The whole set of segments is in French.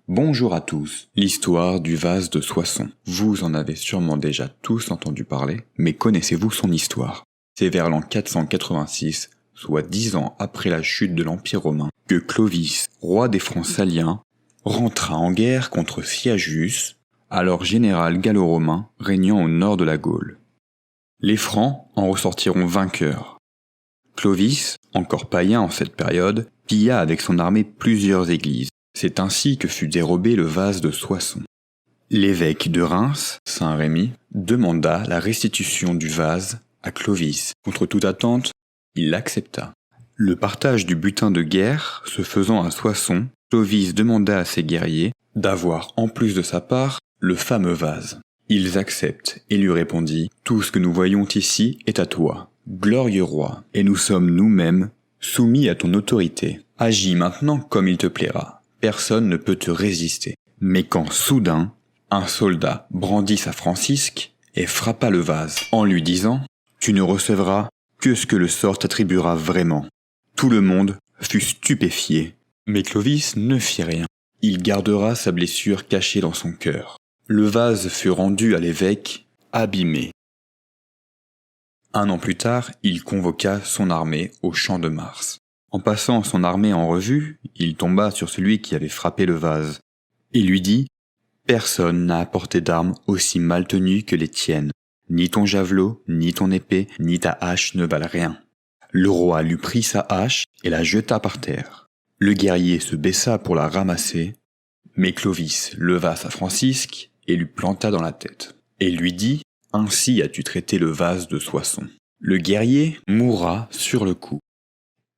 Bonjour à tous, l'histoire du vase de Soissons. Vous en avez sûrement déjà tous entendu parler, mais connaissez-vous son histoire? C'est vers l'an 486, soit 10 ans après la chute de l'Empire romain, que Clovis, roi des Francs saliens, rentra en guerre contre Siagius, alors général gallo-romain régnant au nord de la Gaule. Les Francs en ressortiront vainqueurs. Clovis, encore païen en cette période, pilla avec son armée plusieurs églises. C'est ainsi que fut dérobé le vase de Soissons. L'évêque de Reims, Saint Rémy, demanda la restitution du vase à Clovis. Contre toute attente, il l'accepta. Le partage du butin de guerre se faisant à Soissons, Clovis demanda à ses guerriers d'avoir en plus de sa part le fameux vase. Ils acceptent et lui répondit « Tout ce que nous voyons ici est à toi, glorieux roi, et nous sommes nous-mêmes soumis à ton autorité. Agis maintenant comme il te plaira. Personne ne peut te résister. » Mais quand soudain, un soldat brandit sa francisque et frappa le vase en lui disant « Tu ne recevras que ce que le sort t'attribuera vraiment. » Tout le monde fut stupéfié. Mais Clovis ne fit rien. Il gardera sa blessure cachée dans son cœur. Le vase fut rendu à l'évêque, abîmé. Un an plus tard, il convoqua son armée au champ de Mars. En passant son armée en revue, il tomba sur celui qui avait frappé le vase, et lui dit « Personne n'a apporté d'armes aussi mal tenues que les tiennes. Ni ton javelot, ni ton épée, ni ta hache ne valent rien. » Le roi lui prit sa hache et la jeta par terre. Le guerrier se baissa pour la ramasser, mais Clovis leva sa francisque et lui planta dans la tête, et lui dit « Ainsi as-tu traité le vase de Soissons. » Le guerrier mourra sur le coup.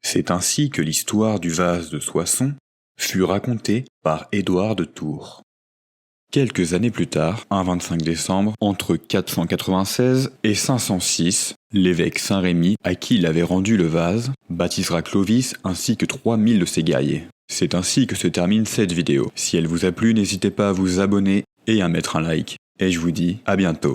C'est ainsi que l'histoire du vase de Soissons fut racontée par Édouard de Tours. Quelques années plus tard, un 25 décembre, entre 496 et 506, l'évêque Saint Rémy, à qui il avait rendu le vase, baptisera Clovis ainsi que 3000 de ses guerriers. C'est ainsi que se termine cette vidéo. Si elle vous a plu, n'hésitez pas à vous abonner et à mettre un like. Et je vous dis à bientôt.